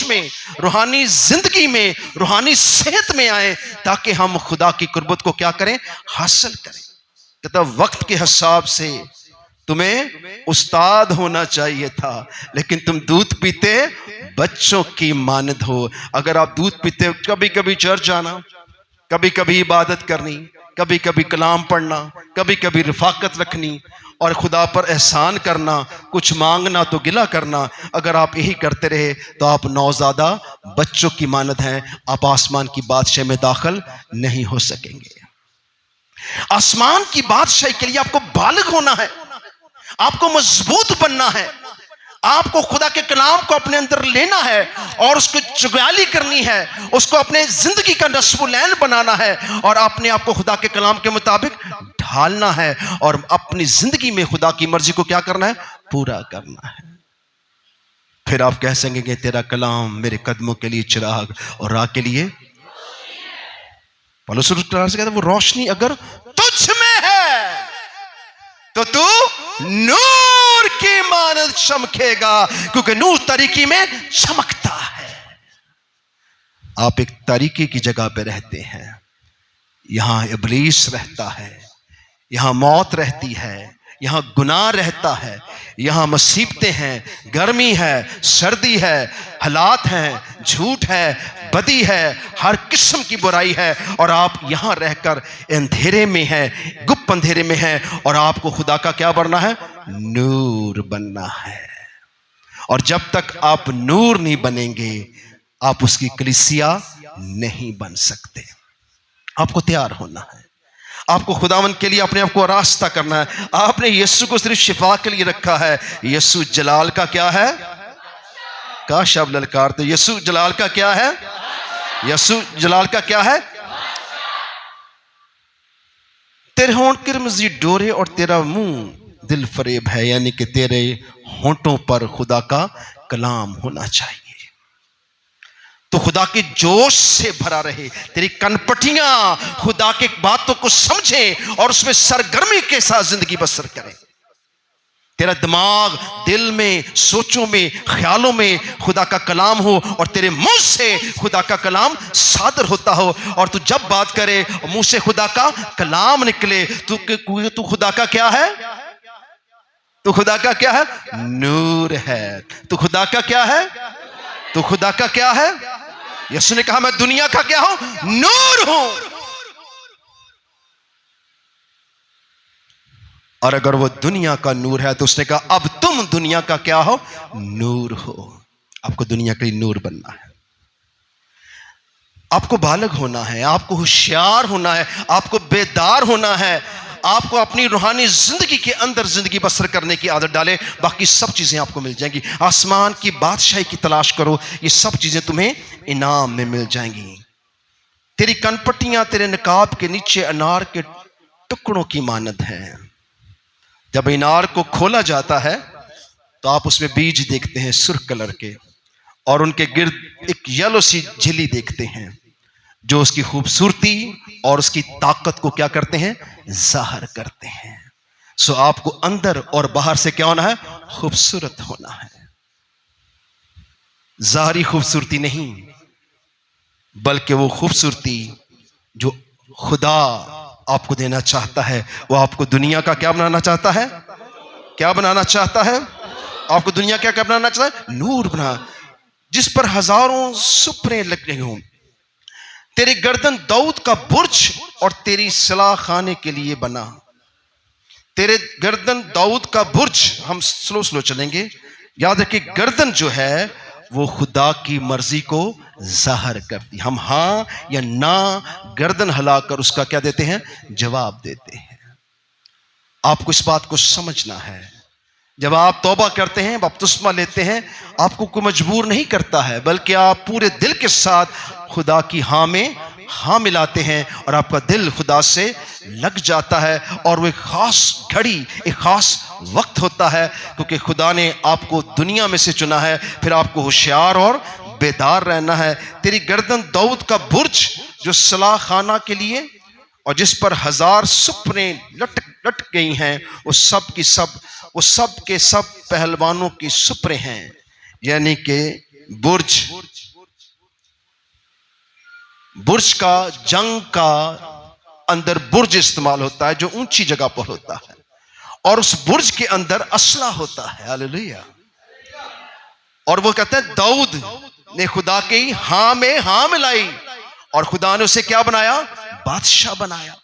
में, रूहानी जिंदगी में, रूहानी सेहत में आए, ताकि हम खुदा की कुर्बत को क्या करें, हासिल करें। कहता वक्त के हिसाब से तुम्हें उस्ताद होना चाहिए था, लेकिन तुम दूध पीते बच्चों की मानद हो। अगर आप दूध पीते, कभी कभी चर्च जाना, कभी कभी इबादत करनी, कभी कभी कलाम पढ़ना, कभी कभी रफाकत रखनी और खुदा पर एहसान करना, कुछ मांगना तो गिला करना, अगर आप यही करते रहे तो आप नौज़ादा बच्चों की मानद हैं, आप आसमान की बादशाह में दाखिल नहीं हो सकेंगे। आसमान की बादशाही के लिए आपको बालिग होना है, आपको मजबूत बनना है, आपको खुदा के कलाम को अपने अंदर लेना है और उसको चुगली करनी है, उसको अपने जिंदगी का नस्बुलैन बनाना है और अपने आप को खुदा के कलाम के मुताबिक ढालना है और अपनी जिंदगी में खुदा की मर्जी को क्या करना है, पूरा करना है। फिर आप कह सकेंगे तेरा कलाम मेरे कदमों के लिए चिराग और राह के लिए पौलुस से कहता है वो रोशनी अगर तुझ में है तो तू नूर की मानद चमकेगा, क्योंकि नूर तारीकी में चमकता है। आप एक तारीकी की जगह पे रहते हैं, यहां इब्लीस रहता है, यहां मौत रहती है, यहां गुनाह रहता है, यहां मुसीबतें हैं, गर्मी है, सर्दी है, हालात हैं, झूठ है, बदी है, हर किस्म की बुराई है और आप यहां रहकर अंधेरे में हैं, गुप्त अंधेरे में हैं और आपको खुदा का क्या बनना है, नूर बनना है। और जब तक आप नूर नहीं बनेंगे आप उसकी कलीसिया नहीं बन सकते। आपको तैयार होना है, आपको खुदावन के लिए अपने आप को रास्ता करना है। आपने यीशु को सिर्फ शिफा के लिए रखा है, यीशु जलाल का क्या है, का शब्द ललकारते, यीशु जलाल का क्या है, यीशु जलाल का क्या है, तेरे होंठ किरमजी डोरे और तेरा मुंह दिल फरेब है, यानी कि तेरे होंठों पर खुदा का कलाम होना चाहिए तो खुदा के जोश से भरा रहे, तेरी कनपटियां खुदा के बातों को समझें और उसमें सरगर्मी के साथ जिंदगी बसर करें। तेरा दिमाग दिल में, सोचों में, ख्यालों में खुदा का कलाम हो और तेरे मुंह से खुदा का कलाम सादर होता हो और तू जब बात करे मुंह से खुदा का कलाम निकले, तू खुदा का क्या है, तू खुदा का क्या है, नूर है। तू खुदा का क्या है, तू खुदा का क्या है। यीशु ने कहा मैं दुनिया का क्या हूं, नूर हूं। और अगर वो दुनिया का नूर है तो उसने कहा अब तुम दुनिया का क्या हो, नूर हो। आपको दुनिया का नूर बनना है, आपको बालग होना है, आपको होशियार होना है, आपको बेदार होना है, आपको अपनी रूहानी जिंदगी के अंदर जिंदगी बसर करने की आदत डालें, बाकी सब चीजें आपको मिल जाएंगी। आसमान की बादशाही की तलाश करो, ये सब चीजें तुम्हें इनाम में मिल जाएंगी। तेरी कनपट्टियां तेरे निकाब के नीचे अनार के टुकड़ों की मानद हैं। जब इनार को खोला जाता है तो आप उसमें बीज देखते हैं सुर्ख कलर के और उनके गिर्द एक येलो सी झिल्ली देखते हैं जो उसकी खूबसूरती और उसकी ताकत को क्या करते हैं, जाहिर करते हैं। सो आपको अंदर और बाहर से क्या होना है, खूबसूरत होना है। जाहिरी खूबसूरती नहीं बल्कि वो खूबसूरती जो खुदा आपको देना चाहता है। वो आपको दुनिया का क्या बनाना चाहता है, क्या बनाना चाहता है, आपको दुनिया क्या क्या बनाना चाहता है, नूर बना, जिस पर हजारों सुपने लगे हों। तेरी गर्दन दाऊद का बुर्ज और तेरी सलाह खाने के लिए बना। तेरे गर्दन दाऊद का बुर्ज, हम स्लो चलेंगे, याद रखिए गर्दन जो है वो खुदा की मर्जी को जाहिर करती। हम हाँ या ना गर्दन हिलाकर उसका क्या देते हैं, जवाब देते हैं। आपको इस बात को समझना है। जब आप तौबा करते हैं, बपतिस्मा लेते हैं, आपको कोई मजबूर नहीं करता है, बल्कि आप पूरे दिल के साथ खुदा की हाँ में हाँ मिलाते हैं और आपका दिल खुदा से लग जाता है। और वो एक खास घड़ी, एक खास वक्त होता है, क्योंकि खुदा ने आपको दुनिया में से चुना है, फिर आपको होशियार और बेदार रहना है। तेरी गर्दन दाऊद का बुर्ज जो सलाह खाना के लिए और जिस पर हजार सुपने लट गई हैं, वो सब के सब पहलवानों की सुपने हैं, यानी कि बुर्ज, बुर्ज का, जंग का अंदर बुर्ज इस्तेमाल होता है जो ऊंची जगह पर होता है, और उस बुर्ज के अंदर असला होता है। हालेलुया। और वो कहते हैं दाऊद ने खुदा की हां में हां मिलाई और खुदा ने उसे क्या बनाया? बादशाह बनाया।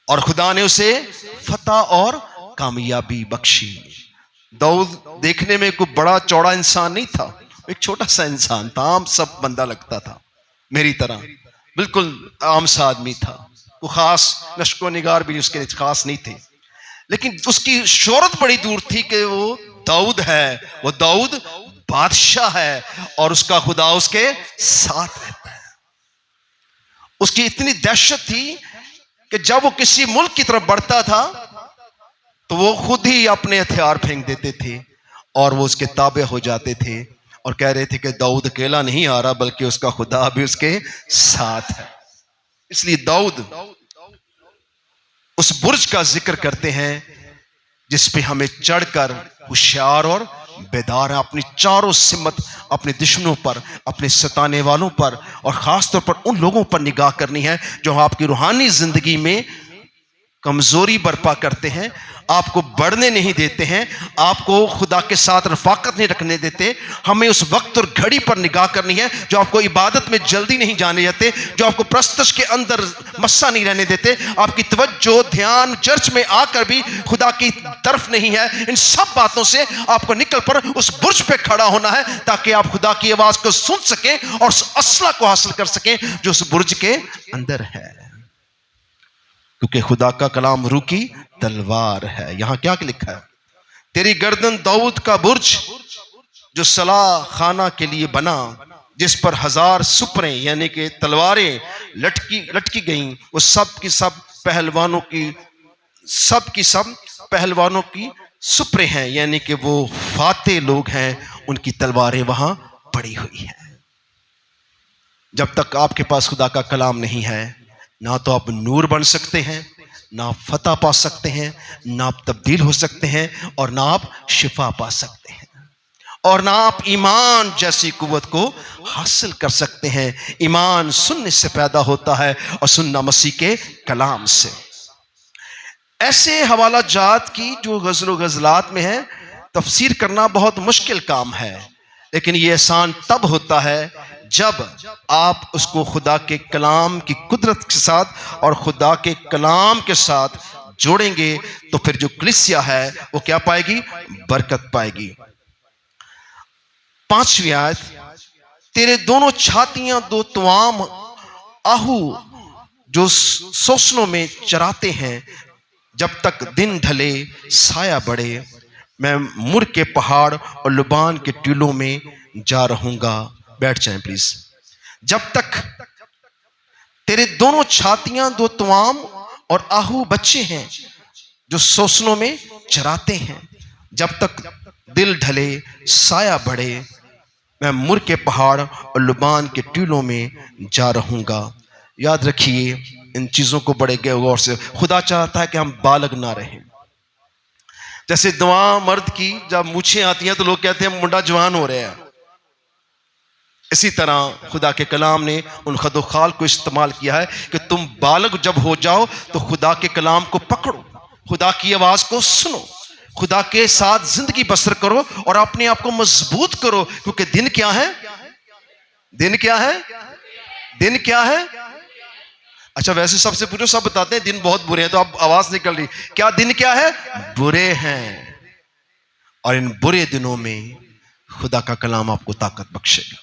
और खुदा ने उसे फतह और कामयाबी बख्शी। दाऊद देखने में कोई बड़ा चौड़ा इंसान नहीं था, एक छोटा सा इंसान था, आम सब बंदा लगता था, मेरी तरह बिल्कुल आम सा आदमी था। वो खास नश्को निगार भी उसके खास नहीं थे, लेकिन उसकी शोहरत बड़ी दूर थी कि वो दाऊद है, वो दाऊद बादशाह है और उसका खुदा उसके साथ रहता है। उसकी इतनी दहशत थी कि जब वो किसी मुल्क की तरफ बढ़ता था तो वो खुद ही अपने हथियार फेंक देते थे और वो उसके ताबे हो जाते थे और कह रहे थे कि दाऊद अकेला नहीं आ रहा बल्कि उसका खुदा भी उसके साथ है। इसलिए दाऊद उस बुर्ज का जिक्र करते हैं जिस पे हमें चढ़कर होशियार और बेदार है, अपनी चारों सिमत अपने दुश्मनों पर, अपने सताने वालों पर और खासतौर पर उन लोगों पर निगाह करनी है जो आपकी रूहानी जिंदगी में कमजोरी बर्पा करते हैं, आपको बढ़ने नहीं देते हैं, आपको खुदा के साथ रफाकत नहीं रखने देते। हमें उस वक्त और घड़ी पर निगाह करनी है जो आपको इबादत में जल्दी नहीं जाने देते, जो आपको प्रस्तश के अंदर मस्सा नहीं रहने देते, आपकी तवज्जो ध्यान चर्च में आकर भी खुदा की तरफ नहीं है। इन सब बातों से आपको निकल पर उस बुर्ज पे खड़ा होना है ताकि आप खुदा की आवाज को सुन सकें और उस असला को हासिल कर सकें जो उस बुर्ज के अंदर है, क्योंकि खुदा का कलाम रूह की तलवार है। यहां क्या लिखा है? तेरी गर्दन दाऊद का बुर्ज जो सलाह खाना के लिए बना, जिस पर 1000 सुपरें यानी कि तलवारें लटकी गईं, वो सब की सब पहलवानों की सुपरें हैं, यानी कि वो फाते लोग हैं, उनकी तलवारें वहां पड़ी हुई हैं। जब तक आपके पास खुदा का कलाम नहीं है, ना तो आप नूर बन सकते हैं, ना आप फतह पा सकते हैं, ना आप तब्दील हो सकते हैं, और ना आप शिफा पा सकते हैं, और ना आप ईमान जैसी कुव्वत को हासिल कर सकते हैं। ईमान सुनने से पैदा होता है और सुनना मसीह के कलाम से। ऐसे हवाला जात की जो गज़ल गज़लात में है, तफसीर करना बहुत मुश्किल काम है, लेकिन ये आसान तब होता है जब आप उसको खुदा के कलाम की कुदरत के साथ और खुदा के कलाम के साथ जोड़ेंगे, तो फिर जो कलीसिया है वो क्या पाएगी? बरकत पाएगी। 5वीं आयत, तेरे दोनों छातियां दो तवाम आहू जो सोसनों में चराते हैं, जब तक दिन ढले साया बढ़े, मैं मुर के पहाड़ और लुबान के टीलों में जा रहूंगा। बैठ जाएं प्लीज। जब तक तेरे दोनों छातियां दो तवाम और आहू बच्चे हैं जो सोसनों में चराते हैं, जब तक दिल ढले साया बढ़े, मैं मुर के पहाड़ और लुबान के टीलों में जा रहूंगा। याद रखिए इन चीजों को बड़े गौर से। खुदा चाहता है कि हम बालग ना रहें। जैसे दुआ मर्द की जब मूछें आती हैं तो लोग कहते हैं मुंडा जवान हो रहे हैं, इसी तरह खुदा के कलाम ने उन खदोखाल को इस्तेमाल किया है कि तुम बालग जब हो जाओ तो खुदा के कलाम को पकड़ो, खुदा की आवाज को सुनो, खुदा के साथ जिंदगी बसर करो और अपने आप को मजबूत करो, क्योंकि दिन क्या है? दिन क्या है? दिन क्या है? अच्छा वैसे सबसे पूछो, सब बताते हैं दिन बहुत बुरे हैं, तो अब आवाज निकल रही, क्या दिन क्या है? बुरे हैं। और इन बुरे दिनों में खुदा का कलाम आपको ताकत बख्शेगा,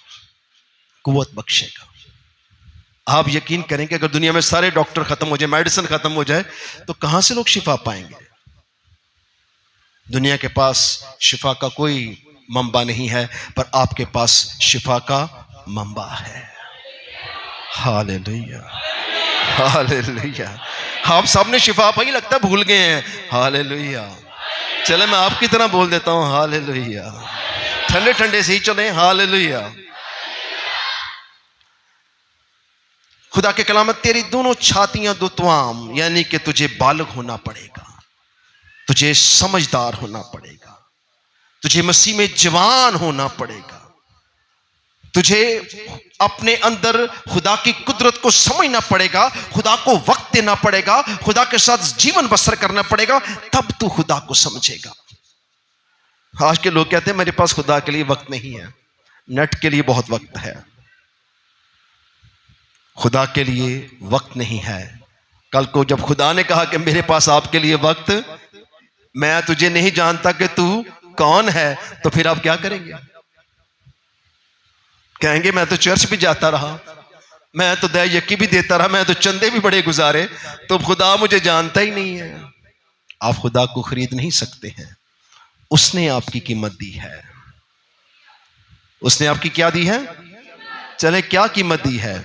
कुव्वत बख्शेगा। आप यकीन करें कि अगर दुनिया में सारे डॉक्टर खत्म हो जाए, मेडिसिन खत्म हो जाए, तो कहां से लोग शिफा पाएंगे? दुनिया के पास शिफा का कोई मंबा नहीं है, पर आपके पास शिफा का मंबा है। Hallelujah, hallelujah. आप सबने शिफा पाई, लगता है भूल गए हैं। हालेलुया। चले मैं आपकी तरह बोल देता हूं, हालेलुया। ठंडे ठंडे से ही चले, हालेलुया। खुदा के कलाम में तेरी दोनों छातियां दो तवाम, यानी कि तुझे बालग होना पड़ेगा, तुझे समझदार होना पड़ेगा, तुझे मसीह में जवान होना पड़ेगा, तुझे अपने अंदर खुदा की कुदरत को समझना पड़ेगा, खुदा को वक्त देना पड़ेगा, खुदा के साथ जीवन बसर करना पड़ेगा, तब तू खुदा को समझेगा। आज के लोग कहते हैं मेरे पास खुदा के लिए वक्त नहीं है। नेट के लिए बहुत वक्त है, खुदा के लिए वक्त नहीं है। कल को जब खुदा ने कहा कि मेरे पास आपके लिए वक्त, मैं तुझे नहीं जानता कि तू कौन है, तो फिर आप क्या करेंगे? कहेंगे मैं तो चर्च भी जाता रहा, मैं तो दया यकी भी देता रहा, मैं तो चंदे भी बड़े गुजारे, तो खुदा मुझे जानता ही नहीं है। आप खुदा को खरीद नहीं सकते हैं। उसने आपकी कीमत दी है। उसने आपकी क्या दी है? चले क्या कीमत दी है?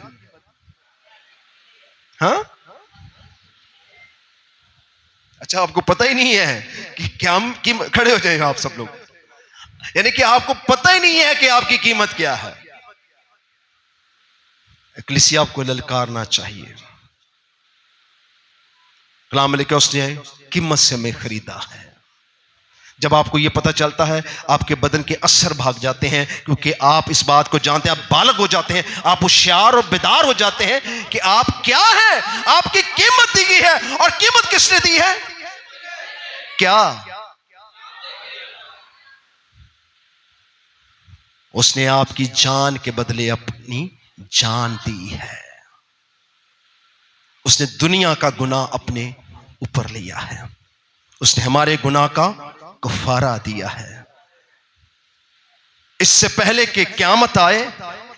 हाँ, अच्छा, आपको पता ही नहीं है कि क्या खड़े हो जाएगा आप सब लोग, यानी कि आपको पता ही नहीं है कि आपकी कीमत क्या है। कलीसिया आपको ललकारना चाहिए। कलाम लिखा उसने कीमत से हमें खरीदा है। जब आपको यह पता चलता है, आपके बदन के असर भाग जाते हैं, क्योंकि आप इस बात को जानते हैं, आप बालक हो जाते हैं, आप होशियार और बेदार हो जाते हैं कि आप क्या है, आपकी कीमत दी गई है। और कीमत किसने दी है? क्या? उसने आपकी जान के बदले अपनी जान दी है। उसने दुनिया का गुनाह अपने ऊपर लिया है। उसने हमारे गुनाह का कफारा दिया है। इससे पहले कि क़यामत आए,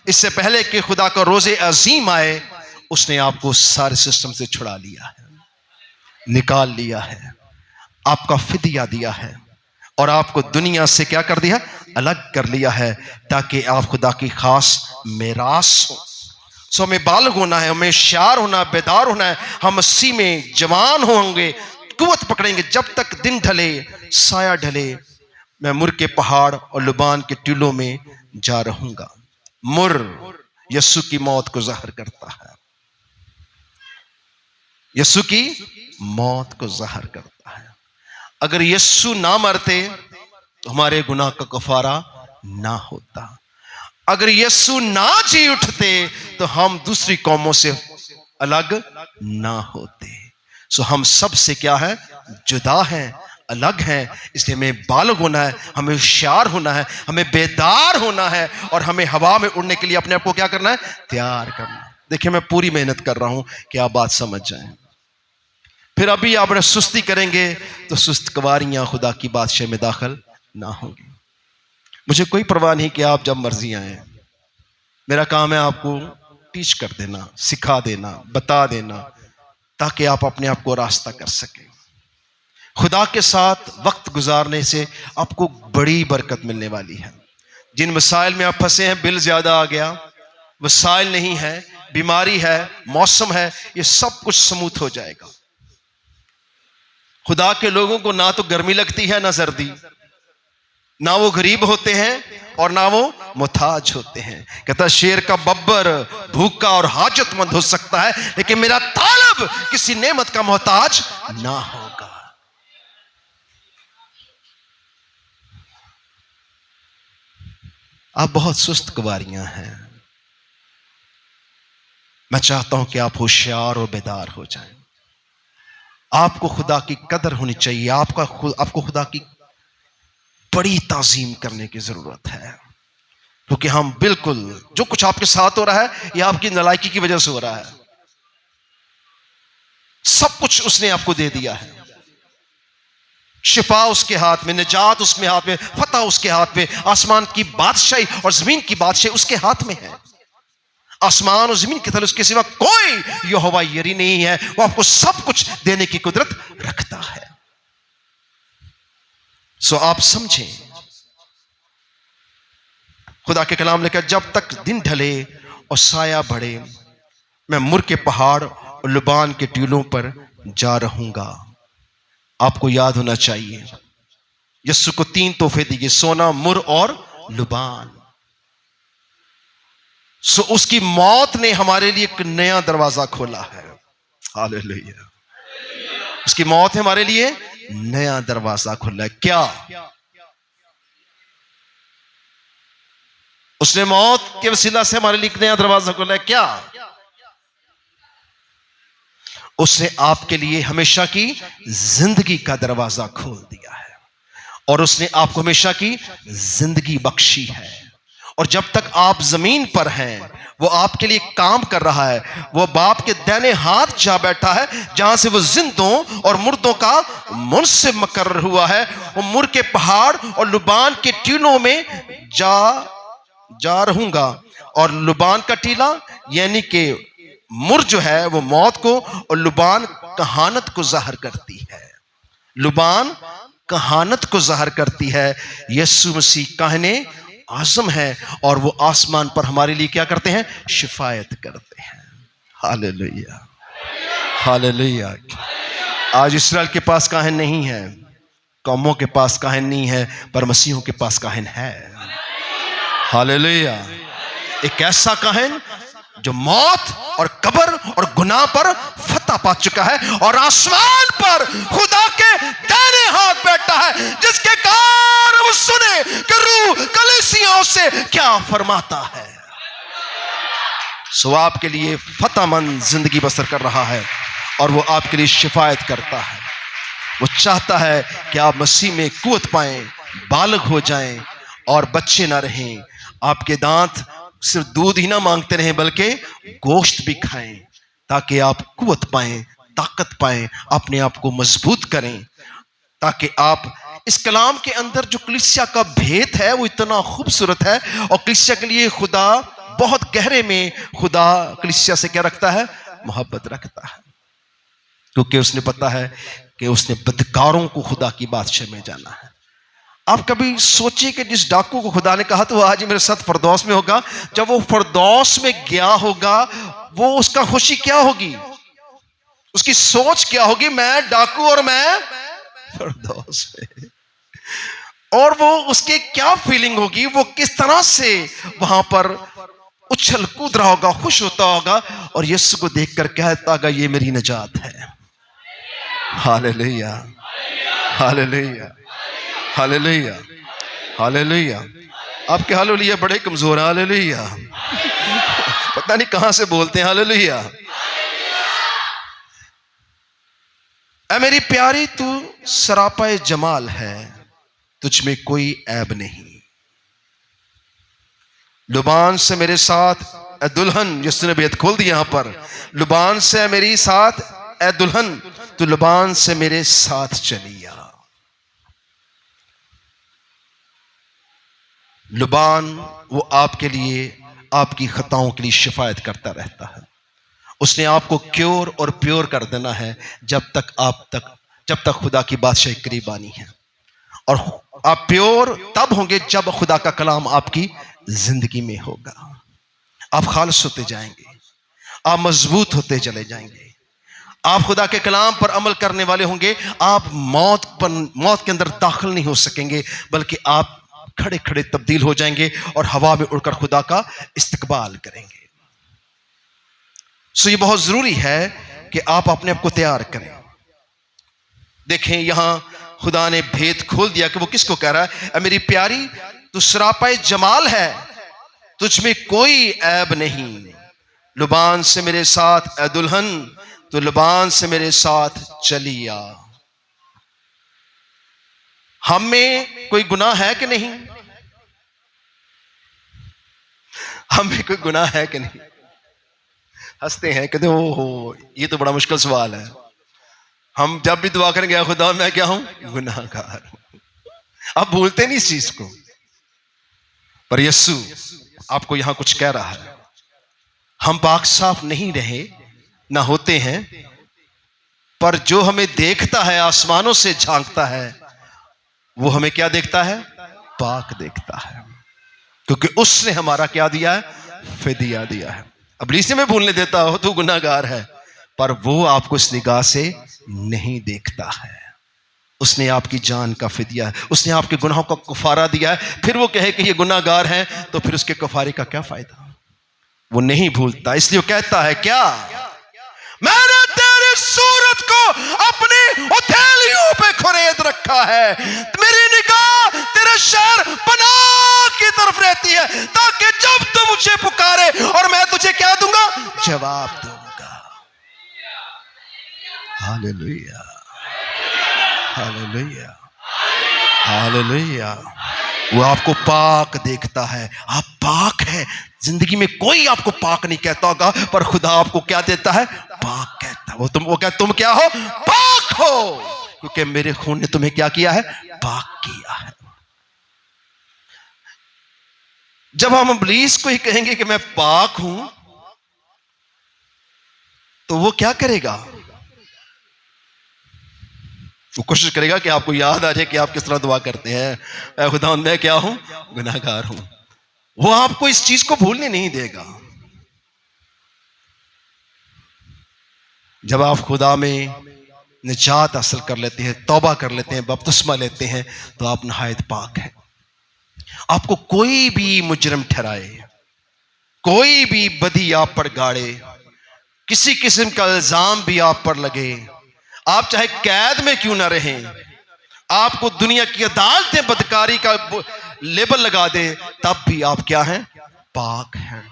इससे पहले कि खुदा का रोज़े अजीम आए, उसने आपको सारे सिस्टम से छुड़ा लिया है, निकाल लिया है, आपका फिदिया दिया है और आपको दुनिया से क्या कर दिया? अलग कर लिया है, ताकि आप खुदा की खास मेरास हो। सो हमें बालग होना है, हमें होशियार होना, बेदार होना है। हम मसीह में जवान होंगे, कुव्वत पकड़ेंगे जब तक दिन ढले, साया ढले। मैं मुर के पहाड़ और लुबान के टीलों में जा रहूंगा। मुर यस्सु की मौत को ज़ाहिर करता है, यस्सु की मौत को ज़ाहिर करता है। अगर यस्सु ना मरते तो हमारे गुनाह का कफारा ना होता। अगर यस्सु ना जी उठते तो हम दूसरी कौमों से अलग ना होते। सो हम सब से क्या है? जुदा हैं, अलग हैं। इसलिए हमें बालग होना है, हमें होशियार होना है, हमें बेदार होना है और हमें हवा में उड़ने के लिए अपने आप को क्या करना है? तैयार करना है। देखिए, मैं पूरी मेहनत कर रहा हूं कि आप बात समझ जाएं। फिर अभी आप सुस्ती करेंगे तो सुस्त कवारियां खुदा की बादशाह में दाखिल ना होंगी। मुझे कोई परवाह नहीं कि आप जब मर्जी आए। मेरा काम है आपको टीच कर देना, सिखा देना, बता देना, ताकि आप अपने आप को रास्ता कर सकें। खुदा के साथ वक्त गुजारने से आपको बड़ी बरकत मिलने वाली है। जिन वसाइल में आप फंसे हैं, बिल ज्यादा आ गया, वसाइल नहीं है, बीमारी है, मौसम है, ये सब कुछ स्मूथ हो जाएगा। खुदा के लोगों को ना तो गर्मी लगती है ना सर्दी, ना वो गरीब होते हैं और ना वो मुताज होते हैं। कहता शेर का बब्बर भूखा और हाजतमंद हो सकता है, लेकिन मेरा तालब किसी नेमत का मोहताज ना होगा। आप बहुत सुस्त कुवारियां हैं। मैं चाहता हूं कि आप होशियार और बेदार हो जाएं। आपको खुदा की कदर होनी चाहिए। आपको खुदा की बड़ी ताजीम करने की जरूरत है, क्योंकि हम बिल्कुल जो कुछ आपके साथ हो रहा है यह आपकी नालायकी की वजह से हो रहा है। सब कुछ उसने आपको दे दिया है। शिफा उसके हाथ में, निजात उसके हाथ में, फतह उसके हाथ में, आसमान की बादशाही और जमीन की बादशाही उसके हाथ में है। आसमान और जमीन के तले उसके सिवा कोई यहोवा यरी नहीं है। वो आपको सब कुछ देने की कुदरत रखता है। सो आप समझें, खुदा के कलाम लेकर जब तक दिन ढले और साया बढ़े, मैं मुर के पहाड़ और लुबान के टीलों पर जा रहूंगा। आपको याद होना चाहिए, यस्सु को 3 तोहफे दिए, सोना, मुर और लुबान। सो उसकी मौत ने हमारे लिए एक नया दरवाजा खोला है। हालेलुया। उसकी मौत ने हमारे लिए नया दरवाजा खोला है। क्या? उसने मौत के वसीला से हमारे लिए एक नया दरवाजा खोला है। क्या? उसने आपके लिए हमेशा की जिंदगी का दरवाजा खोल दिया है और उसने आपको हमेशा की जिंदगी बख्शी है। और जब तक आप जमीन पर हैं वो आपके लिए काम कर रहा है। वो बाप के दाहिने हाथ जा बैठा है जहां से वो जिंदों और मुर्दों का मुनसिफ मुकर्रर हुआ है। वो मुर के पहाड़ और लुबान के टीलों में जा रहूंगा। और लुबान का टीला यानी कि मुर जो है वो मौत को और लुबान कहानत को जाहिर करती है। लुबान कहानत को जाहिर करती है। यीशु मसीह काहने आज़म है और वो आसमान पर हमारे लिए क्या करते हैं? शिफायत करते हैं। Hallelujah, hallelujah. आज इस्राएल के पास काहन नहीं है, कौमों के पास काहन नहीं है, पर मसीहों के पास काहन है। हालेलुया। एक ऐसा काहन जो मौत और कब्र और गुनाह पर फतह पा चुका है और आसमान पर खुदा के दाहिने हाथ बैठा है, जिसके कारण वो सुने कि रूह कलीसियाओं से क्या फरमाता है। सो आपके लिए फतहमंद जिंदगी बसर कर रहा है और वो आपके लिए शिफायत करता है। वो चाहता है कि आप मसीह में कुव्वत पाएं, बालग हो जाएं और बच्चे ना रहें। आपके दांत सिर्फ दूध ही ना मांगते रहें बल्कि गोश्त भी खाएं, ताकि आप कुव्वत पाएं, ताकत पाएं, अपने आप को मजबूत करें, ताकि आप इस कलाम के अंदर जो कलीसिया का भेद है वो इतना खूबसूरत है। और कलीसिया के लिए खुदा बहुत गहरे में खुदा कलीसिया से क्या रखता है? मोहब्बत रखता है, क्योंकि उसने पता है कि उसने बदकारों को खुदा की बादशाह में जाना है। आप कभी सोचिए कि जिस डाकू को खुदा ने कहा तो आज ही मेरे साथ फरदौस में होगा, जब वो फरदौस में गया होगा वो उसका खुशी क्या होगी, उसकी सोच क्या होगी? मैं डाकू और मैं फरदौस में। और वो उसके क्या फीलिंग होगी, वो किस तरह से वहां पर उछल कूद रहा होगा, खुश होता होगा और यीशु को देखकर कहता होगा ये मेरी निजात है। Hallelujah, hallelujah, hallelujah, hallelujah. आपके हालेलुया बड़े कमजोर हैं। हालेलुया, पता नहीं कहां से बोलते हैं। हालेलुया। ऐ मेरी प्यारी तू सरापाए जमाल है, तुझ में कोई ऐब नहीं। लुबान से मेरे साथ ए दुल्हन, जिसने भेद खोल दिया यहां पर, लुबान से मेरी साथ ए दुल्हन, तू लुबान से मेरे साथ चलिया। लुबान वो आपके लिए, आपकी खताओं के लिए शिफायत करता रहता है। उसने आपको क्योर और प्योर कर देना है जब तक खुदा की बादशाही करीब आनी है। और आप प्योर तब होंगे जब खुदा का कलाम आपकी जिंदगी में होगा। आप खालिस होते जाएंगे, आप मजबूत होते चले जाएंगे, आप खुदा के कलाम पर अमल करने वाले होंगे। आप मौत के अंदर दाखिल नहीं हो सकेंगे, बल्कि आप खड़े खड़े तब्दील हो जाएंगे और हवा में उड़कर खुदा का इस्तकबाल करेंगे। सो ये बहुत जरूरी है कि आप अपने आप को तैयार करें। देखें यहां खुदा ने भेद खोल दिया कि वो किसको कह रहा है? ए मेरी प्यारी तू सरापाए जमाल है, तुझ में कोई ऐब नहीं। लुबान से मेरे साथ ए दुल्हन, तो लुबान से मेरे साथ चलिया। हम में कोई गुनाह है कि नहीं? हम में कोई गुनाह है कि नहीं? हंसते हैं, कहते ओहो ये तो बड़ा मुश्किल सवाल है। हम जब भी दुआ करेंगे खुदा मैं क्या हूं? गुनाहगार हूं। आप भूलते नहीं इस चीज को। पर यीशु आपको यहां कुछ कह रहा है। हम पाक साफ नहीं रहे ना होते हैं, पर जो हमें देखता है, आसमानों से झांकता है, वो हमें क्या देखता है? पाक देखता है, क्योंकि उसने हमारा क्या दिया है? फिदिया दिया है। अब इसे में भूलने देता हो तू गुनाहगार है, पर वो आपको इस निगाह से नहीं देखता है। उसने आपकी जान का फिदिया है, उसने आपके गुनाहों का कफारा दिया है। फिर वो कहे कि ये गुनाहगार है, तो फिर उसके कफारे का क्या फायदा? वो नहीं भूलता, इसलिए वो कहता है क्या? मैंने तेरी सूरत को अपनी हथेलियों पे खुरेद रखा है, मेरी निगाह तेरे शहर पनाह की तरफ रहती है, ताकि जब तू मुझे पुकारे और मैं तुझे क्या दूंगा, जवाब दूंगा। Hallelujah, hallelujah, hallelujah. वो आपको पाक देखता है, आप पाक है। जिंदगी में कोई आपको पाक नहीं कहता होगा, पर खुदा आपको क्या देता है, पाक कहता है। वो क्या, तुम क्या हो, पाक हो, क्योंकि मेरे खून ने तुम्हें क्या किया है, पाक किया है। जब हम इब्लीस को ही कहेंगे कि मैं पाक हूं, तो वो क्या करेगा, वो कोशिश करेगा कि आपको याद आ जाए कि आप किस तरह दुआ करते हैं, ऐ खुदा मैं क्या हूं, गुनाहगार हूं। वो आपको इस चीज को भूलने नहीं देगा। जब आप खुदा में निजात हासिल कर लेते हैं, तौबा कर लेते हैं, बपतिस्मा लेते हैं, तो आप नहायत पाक हैं। आपको कोई भी मुजरिम ठहराए, कोई भी बदी आप पर गाड़े, किसी किस्म का इल्जाम भी आप पर लगे, आप चाहे कैद में क्यों ना रहें, आपको दुनिया की अदालतें बदकारी का लेबल लगा दें, तब भी आप क्या हैं, पाक हैं।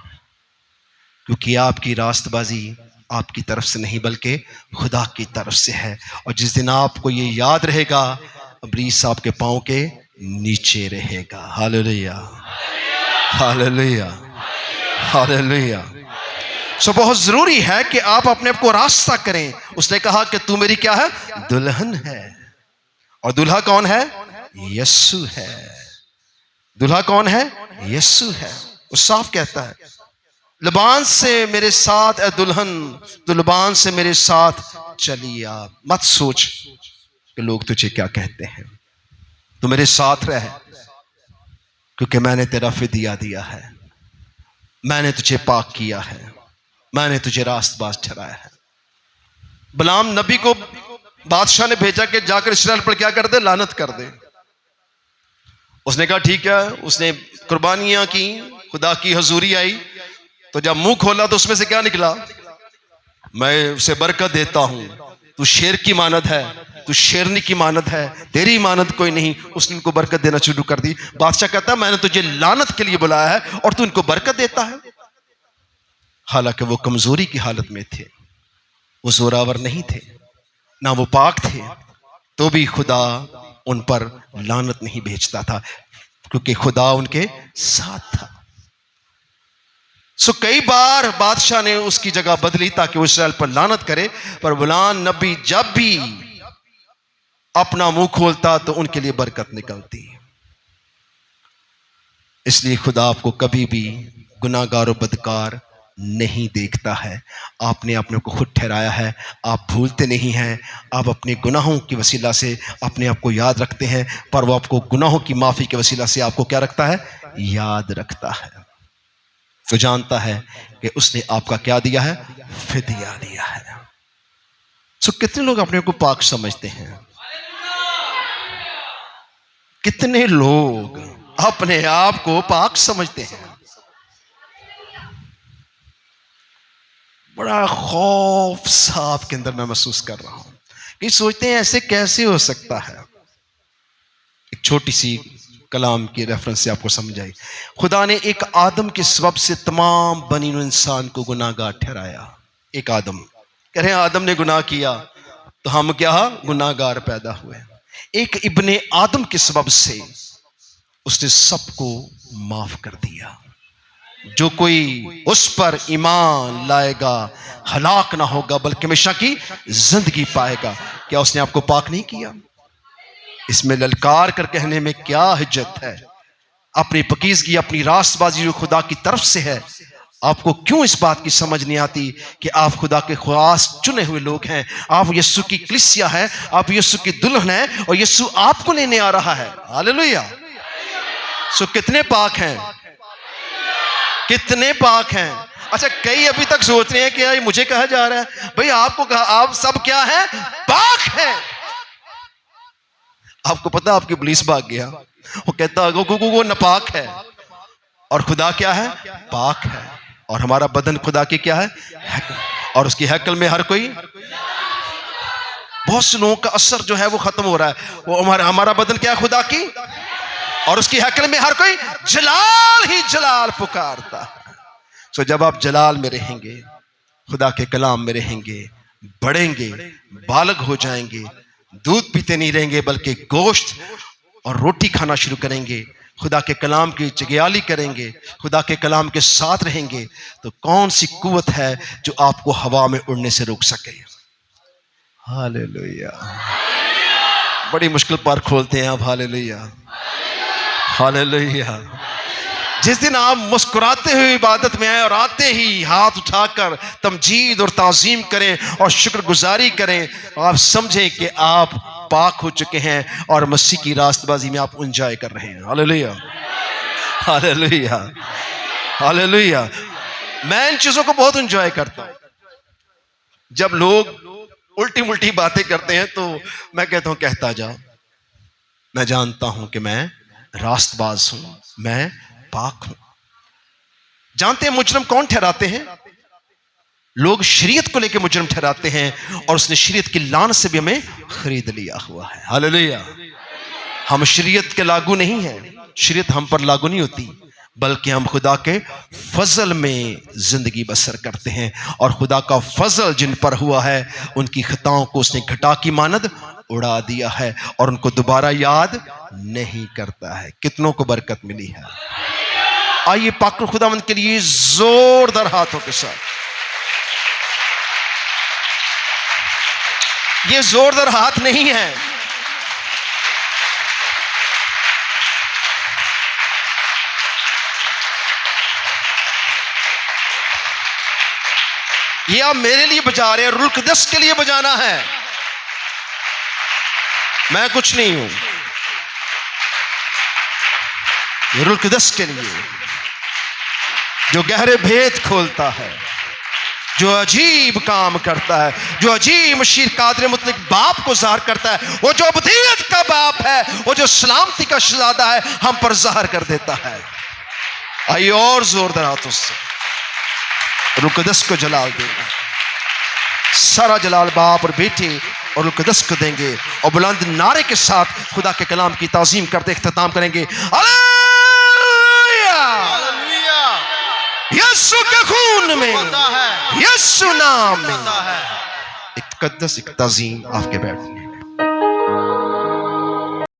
क्योंकि आपकी रास्तबाजी आपकी तरफ से नहीं बल्कि खुदा की तरफ से है। और जिस दिन आपको ये याद रहेगा, इब्लीस आपके पांव के नीचे रहेगा। Hallelujah, hallelujah, hallelujah. सो बहुत जरूरी है कि आप अपने आप को रास्ता करें। उसने कहा कि तू मेरी क्या है, दुल्हन है। और दुल्हा कौन है, यीशु है। दुल्हा कौन है, यीशु है। वो साफ कहता है, लबान से मेरे साथ ए दुल्हन, तो लबान से मेरे साथ चली आ। मत सोच कि लोग तुझे क्या कहते हैं, तू मेरे साथ रह, क्योंकि मैंने तेरा फिदिया दिया है, मैंने तुझे पाक किया है, मैंने तुझे रास्तबाज ठहराया है। बिलाम नबी को बादशाह ने भेजा कि जाकर इस्राएल पर क्या कर दे, लानत कर दे। उसने कहा ठीक है। उसने कुर्बानियां की, खुदा की हजूरी आई, तो जब मुंह खोला तो उसमें से क्या निकला, मैं उसे बरकत देता हूं, तू शेर की मानद है, तू शेरनी की मानद है, तेरी मानद कोई नहीं। उसने इनको बरकत देना शुरू कर दी। बादशाह कहता है मैंने तुझे लानत के लिए बुलाया है और तू इनको बरकत देता है। हालांकि वो कमजोरी की हालत में थे, वो जोरावर नहीं थे, ना वो पाक थे, तो भी खुदा उन पर लानत नहीं भेजता था, क्योंकि खुदा उनके साथ था। सो कई बार बादशाह ने उसकी जगह बदली ताकि वो इस्राएल पर लानत करे, पर गुलाम नबी जब भी अपना मुंह खोलता तो उनके लिए बरकत निकलती। इसलिए खुदा आपको कभी भी गुनाहगार और बदकार नहीं देखता है। आपने अपने को खुद ठहराया है, आप भूलते नहीं हैं। आप अपने गुनाहों की वसीला से अपने आप को याद रखते हैं, पर वो आपको गुनाहों की माफी के वसीला से आपको क्या रखता है, याद रखता है। वो जानता है कि उसने आपका क्या दिया है, फिदिया दिया है। सो कितने लोग अपने को पाक समझते हैं, कितने लोग अपने आप को पाक समझते हैं। बड़ा खौफ सा आपके अंदर मैं महसूस कर रहा हूं कि सोचते हैं ऐसे कैसे हो सकता है। एक छोटी सी कलाम की रेफरेंस से आपको समझाई। खुदा ने एक आदम के सबब से तमाम बनी नूं इंसान को गुनाहगार ठहराया। एक आदम, कह रहे हैं आदम ने गुनाह किया तो हम क्या, गुनाहगार पैदा हुए। एक इब्ने आदम के सबब से उसने सबको माफ कर दिया। जो कोई उस पर ईमान लाएगा हलाक ना होगा बल्कि हमेशा की जिंदगी पाएगा। क्या उसने आपको पाक नहीं किया? इसमें ललकार कर कहने में क्या हिज्जत है। अपनी पकीजगी, अपनी रास्तबाजी जो खुदा की तरफ से है, आपको क्यों इस बात की समझ नहीं आती कि आप खुदा के खास चुने हुए लोग हैं। आप यीशु की कलीसिया है, आप यीशु की दुल्हन है और यीशु आपको लेने आ रहा है। हालेलुया। सो कितने पाक हैं, कितने पाक हैं। अच्छा, कई अभी तक सोच रहे हैं कि यार मुझे कहा जा रहा है। भाई आपको कहा, आप सब क्या है, पाक हैं। आपको पता आपकी पुलिस भाग गया, वो कहता वो नापाक है और खुदा क्या है, पाक है। और हमारा बदन खुदा की क्या है, हैकल। और उसकी हैकल में हर कोई, बहुत से लोगों का असर जो है वो खत्म हो रहा है। वो हमारा बदन क्या है, खुदा की। और उसकी हैकल में हर कोई जलाल ही जलाल पुकारता है। सो जब आप जलाल में रहेंगे, खुदा के कलाम में रहेंगे, बढ़ेंगे, बालग हो जाएंगे, दूध पीते नहीं रहेंगे बल्कि गोश्त और रोटी खाना शुरू करेंगे, खुदा के कलाम की जगियाली करेंगे, खुदा के कलाम के साथ रहेंगे, तो कौन सी कुव्वत है जो आपको हवा में उड़ने से रोक सके। हालेलुया। बड़ी मुश्किल पार खोलते हैं आप। Hallelujah, hallelujah. जिस दिन आप मुस्कुराते हुए इबादत में आए और आते ही हाथ उठाकर तमजीद और ताजीम करें और शुक्रगुजारी करें, आप समझें कि आप पाक हो चुके हैं और मसीह की रास्तबाजी में आप एंजॉय कर रहे हैं। Hallelujah, hallelujah, hallelujah. मैं इन चीजों को बहुत एंजॉय करता हूं। जब लोग उल्टी मुल्टी बातें करते हैं तो मैं कहता हूं कहता जाओ, मैं जानता हूं कि मैं रास्तबाज हूं, मैं पाक हूं। जानते हैं मुजरम कौन ठहराते हैं? लोग शरीयत को लेकर मुजरम ठहराते हैं और उसने शरीयत की लान से भी हमें खरीद लिया हुआ है। हालेलुया। हम शरीयत के लागू नहीं हैं, शरीयत हम पर लागू नहीं होती, बल्कि हम खुदा के फजल में जिंदगी बसर करते हैं और खुदा का फजल जिन पर हुआ है उनकी खताओं को उसने घटा की मानद उड़ा दिया है और उनको दोबारा याद नहीं करता है। कितनों को बरकत मिली है। आइए पाक खुदावंद के लिए जोरदार हाथों के साथ, ये जोरदार हाथ नहीं है, ये आप मेरे लिए बजा रहे हैं, रूह कुद्दस के लिए बजाना है। मैं कुछ नहीं हूं, ये रूह कुद्दस के लिए जो गहरे भेद खोलता है, जो अजीब काम करता है, जो अजीब मशीर कादिर मुतलक बाप को ज़ाहिर करता है, वो जो अबदियत का बाप है, वो जो सलामती का शहजादा है, हम पर ज़ाहिर कर देता है। आइए और जोरदार हाथों से रूह कुद्दस को जलाल देंगे। सारा जलाल बाप और बेटे और रूह कुद्दस को देंगे और बुलंद नारे के साथ खुदा के कलाम की ताज़ीम करते इख्तिताम करेंगे। हालेलुया, यीशु के खून में, यीशु नाम में एक तकद्दस, एक ताज़ीम आपके बैठ